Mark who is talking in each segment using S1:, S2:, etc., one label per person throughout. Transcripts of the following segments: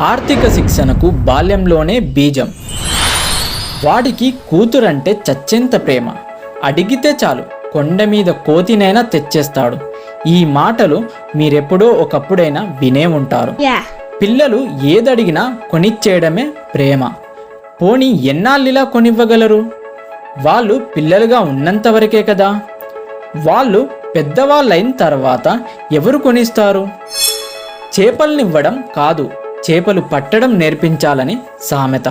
S1: ఆర్థిక శిక్షణకు బాల్యంలోనే బీజం. వాడికి కూతురంటే చచ్చెంత ప్రేమ, అడిగితే చాలు కొండ మీద కోతినైనా తెచ్చేస్తాడు. ఈ మాటలు మీరెప్పుడో ఒకప్పుడైనా వినే ఉంటారు. పిల్లలు ఏదడిగినా కొనిచ్చేయడమే ప్రేమ. పోనీ ఎన్నాళ్ళిలా కొనివ్వగలరు? వాళ్ళు పిల్లలుగా ఉన్నంతవరకే కదా. వాళ్ళు పెద్దవాళ్ళైన తర్వాత ఎవరు కొనిస్తారు? చేపల్నివ్వడం కాదు, చేపలు పట్టడం నేర్పించాలని సామెత.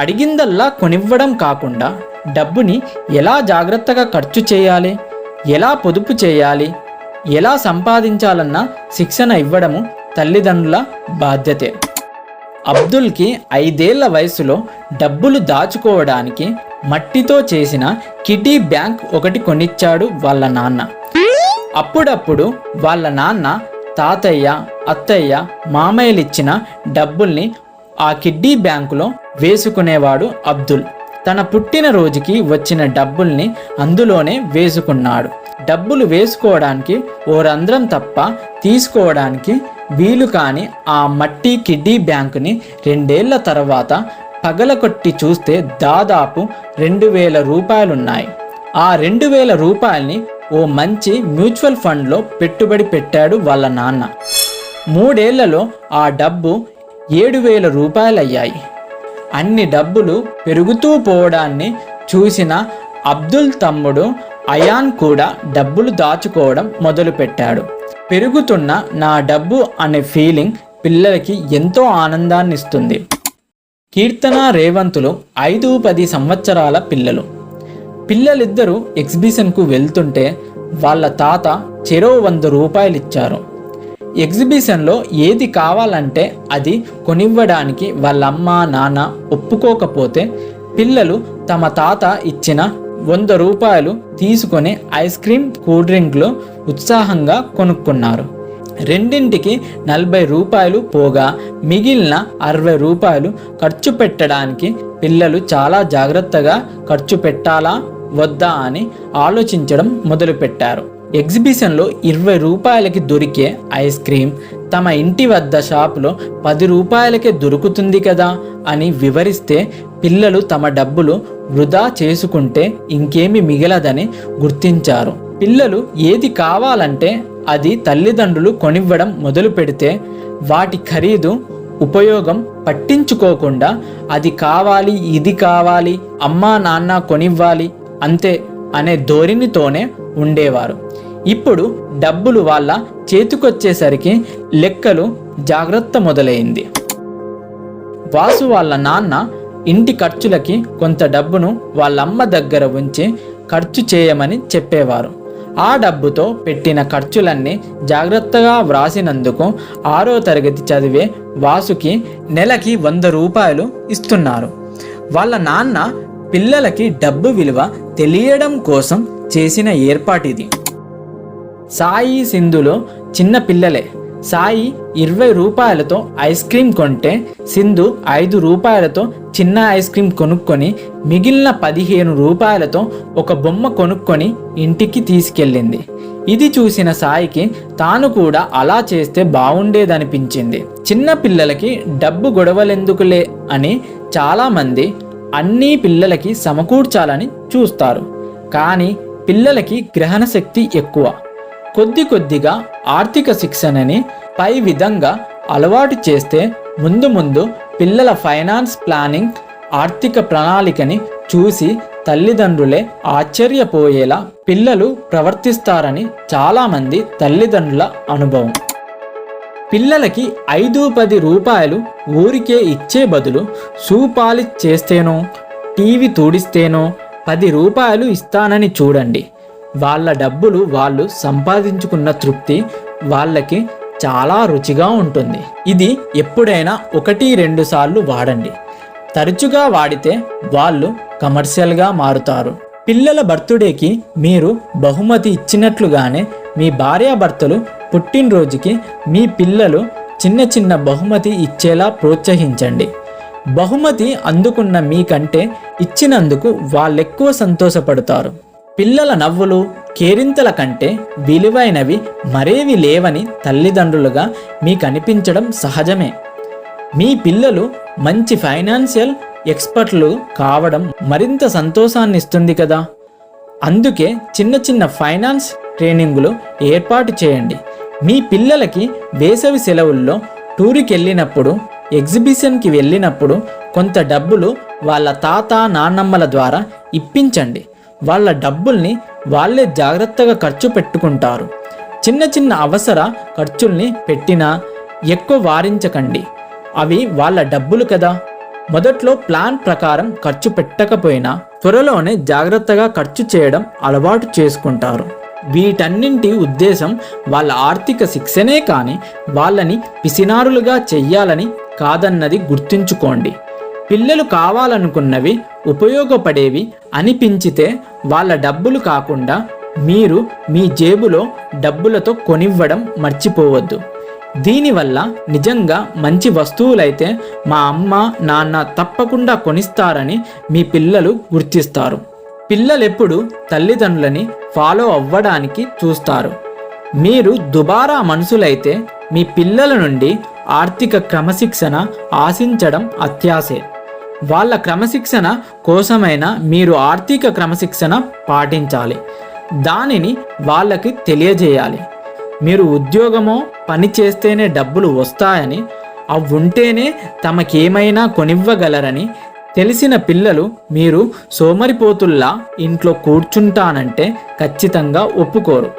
S1: అడిగిందల్లా కొనివ్వడం కాకుండా డబ్బుని ఎలా జాగ్రత్తగా ఖర్చు చేయాలి, ఎలా పొదుపు చేయాలి, ఎలా సంపాదించాలన్న శిక్షణ ఇవ్వడము తల్లిదండ్రుల బాధ్యతే. అబ్దుల్కి 5 ఏళ్ల వయసులో డబ్బులు దాచుకోవడానికి మట్టితో చేసిన కిడ్డీ బ్యాంక్ ఒకటి కొనిచ్చాడు వాళ్ళ నాన్న. అప్పుడప్పుడు వాళ్ళ నాన్న తాతయ్య, అత్తయ్య, మామయ్యలిచ్చిన డబ్బుల్ని ఆ కిడ్డీ బ్యాంకులో వేసుకునేవాడు అబ్దుల్. తన పుట్టినరోజుకి వచ్చిన డబ్బుల్ని అందులోనే వేసుకున్నాడు. డబ్బులు వేసుకోవడానికి ఓ రంధ్రం తప్ప తీసుకోవడానికి వీలు కాని ఆ మట్టి కిడ్డీ బ్యాంకుని 2 ఏళ్ల తర్వాత పగలకొట్టి చూస్తే దాదాపు 2000 రూపాయలున్నాయి. ఆ 2000 రూపాయల్ని ఓ మంచి మ్యూచువల్ ఫండ్లో పెట్టుబడి పెట్టాడు వాళ్ళ నాన్న. 3 ఏళ్లలో ఆ డబ్బు 7000 రూపాయలయ్యాయి. అన్ని డబ్బులు పెరుగుతూ పోవడాన్ని చూసిన అబ్దుల్ తమ్ముడు అయాన్ కూడా డబ్బులు దాచుకోవడం మొదలుపెట్టాడు. పెరుగుతున్న నా డబ్బు అనే ఫీలింగ్ పిల్లలకి ఎంతో ఆనందాన్ని ఇస్తుంది. కీర్తన, రేవంతులు 5-10 సంవత్సరాల పిల్లలు. పిల్లలిద్దరూ ఎగ్జిబిషన్కు వెళ్తుంటే వాళ్ళ తాత చెరో 100 రూపాయలు ఇచ్చారు. ఎగ్జిబిషన్లో ఏది కావాలంటే అది కొనివ్వడానికి వాళ్ళ అమ్మ నాన్న ఒప్పుకోకపోతే పిల్లలు తమ తాత ఇచ్చిన 100 రూపాయలు తీసుకొని ఐస్ క్రీమ్, కూల్ డ్రింక్లు ఉత్సాహంగా కొనుక్కున్నారు. రెండింటికి 40 రూపాయలు పోగా మిగిలిన 60 రూపాయలు ఖర్చు పెట్టడానికి పిల్లలు చాలా జాగ్రత్తగా ఖర్చు పెట్టాలా వద్దా అని ఆలోచించడం మొదలుపెట్టారు. ఎగ్జిబిషన్లో 20 రూపాయలకి దొరికే ఐస్ క్రీమ్ తమ ఇంటి వద్ద షాపులో 10 రూపాయలకే దొరుకుతుంది కదా అని వివరిస్తే పిల్లలు తమ డబ్బులు వృధా చేసుకుంటే ఇంకేమి మిగలదని గుర్తించారు. పిల్లలు ఏది కావాలంటే అది తల్లిదండ్రులు కొనివ్వడం మొదలు పెడితే వాటి ఖరీదు, ఉపయోగం పట్టించుకోకుండా అది కావాలి, ఇది కావాలి, అమ్మా నాన్న కొనివ్వాలి అంతే అనే ధోరణితోనే ఉండేవారు. ఇప్పుడు డబ్బులు వాళ్ళ చేతికొచ్చేసరికి లెక్కలు జాగ్రత్త మొదలైంది. వాసు వాళ్ళ నాన్న ఇంటి ఖర్చులకి కొంత డబ్బును వాళ్ళమ్మ దగ్గర ఉంచి ఖర్చు చేయమని చెప్పేవారు. ఆ డబ్బుతో పెట్టిన ఖర్చులన్నీ జాగ్రత్తగా వ్రాసినందుకు 6వ తరగతి చదివే వాసుకి నెలకి 100 రూపాయలు ఇస్తున్నారు. వాళ్ళ నాన్న పిల్లలకి డబ్బు విలువ తెలియడం కోసం చేసిన ఏర్పాటిది. సాయి, సింధులో చిన్న పిల్లలే. సాయి 20 రూపాయలతో ఐస్ క్రీమ్ కొంటే సింధు 5 రూపాయలతో చిన్న ఐస్ క్రీమ్ కొనుక్కొని మిగిలిన 15 రూపాయలతో ఒక బొమ్మ కొనుక్కొని ఇంటికి తీసుకెళ్ళింది. ఇది చూసిన సాయికి తాను కూడా అలా చేస్తే బాగుండేదనిపించింది. చిన్న పిల్లలకి డబ్బు గొడవలెందుకులే అని చాలామంది అన్నీ పిల్లలకి సమకూర్చాలని చూస్తారు. కానీ పిల్లలకి గ్రహణ శక్తి ఎక్కువ. కొద్ది కొద్దిగా ఆర్థిక శిక్షణని పై విధంగా అలవాటు చేస్తే ముందు ముందు పిల్లల ఫైనాన్స్ ప్లానింగ్, ఆర్థిక ప్రణాళికని చూసి తల్లిదండ్రులే ఆశ్చర్యపోయేలా పిల్లలు ప్రవర్తిస్తారని చాలామంది తల్లిదండ్రుల అనుభవం. పిల్లలకి 5-10 రూపాయలు ఊరికే ఇచ్చే బదులు షూ పాలిష్ చేస్తేనో, టీవీ తుడిస్తేనో 10 రూపాయలు ఇస్తానని చూడండి. వాళ్ళ డబ్బులు వాళ్ళు సంపాదించుకున్న తృప్తి వాళ్ళకి చాలా రుచిగా ఉంటుంది. ఇది ఎప్పుడైనా 1-2 సార్లు వాడండి. తరచుగా వాడితే వాళ్ళు కమర్షియల్గా మారుతారు. పిల్లల బర్త్డేకి మీరు బహుమతి ఇచ్చినట్లుగానే మీ భార్యాభర్తలు పుట్టినరోజుకి మీ పిల్లలు చిన్న చిన్న బహుమతి ఇచ్చేలా ప్రోత్సహించండి. బహుమతి అందుకున్న మీకంటే ఇచ్చినందుకు వాళ్ళెక్కువ సంతోషపడతారు. పిల్లల నవ్వులు, కేరింతల కంటే విలువైనవి మరేవి లేవని తల్లిదండ్రులుగా మీకు అనిపించడం సహజమే. మీ పిల్లలు మంచి ఫైనాన్షియల్ ఎక్స్పర్ట్లు కావడం మరింత సంతోషాన్ని ఇస్తుంది కదా. అందుకే చిన్న చిన్న ఫైనాన్స్ ట్రైనింగులు ఏర్పాటు చేయండి. మీ పిల్లలకి వేసవి సెలవుల్లో టూర్కి వెళ్ళినప్పుడు, ఎగ్జిబిషన్కి వెళ్ళినప్పుడు కొంత డబ్బులు వాళ్ళ తాత నాన్నమ్మల ద్వారా ఇప్పించండి. వాళ్ళ డబ్బుల్ని వాళ్ళే జాగ్రత్తగా ఖర్చు పెట్టుకుంటారు. చిన్న చిన్న అవసర ఖర్చుల్ని పెట్టినా ఎక్కువ వారించకండి. అవి వాళ్ళ డబ్బులు కదా. మొదట్లో ప్లాన్ ప్రకారం ఖర్చు పెట్టకపోయినా త్వరలోనే జాగ్రత్తగా ఖర్చు చేయడం అలవాటు చేసుకుంటారు. వీటన్నింటి ఉద్దేశం వాళ్ళ ఆర్థిక శిక్షణే కానీ వాళ్ళని పిసినారులుగా చెయ్యాలని కాదన్నది గుర్తుంచుకోండి. పిల్లలు కావాలనుకున్నవి, ఉపయోగపడేవి అనిపించితే వాళ్ళ డబ్బులు కాకుండా మీరు మీ జేబులో డబ్బులతో కొనివ్వడం మర్చిపోవద్దు. దీనివల్ల నిజంగా మంచి వస్తువులైతే మా అమ్మ నాన్న తప్పకుండా కొనిస్తారని మీ పిల్లలు గుర్తిస్తారు. పిల్లలెప్పుడు తల్లిదండ్రులని ఫాలో అవ్వడానికి చూస్తారు. మీరు దుబారా మనుషులైతే మీ పిల్లల నుండి ఆర్థిక క్రమశిక్షణ ఆశించడం అత్యాశే. వాళ్ళ క్రమశిక్షణ కోసమైనా మీరు ఆర్థిక క్రమశిక్షణ పాటించాలి. దానిని వాళ్ళకి తెలియజేయాలి. మీరు ఉద్యోగమో పని చేస్తేనే డబ్బులు వస్తాయని, అవి ఉంటేనే తమకేమైనా కొనివ్వగలరని తెలిసిన పిల్లలు మీరు సోమరిపోతుల్లా ఇంట్లో కూర్చుంటానంటే ఖచ్చితంగా ఒప్పుకోరు.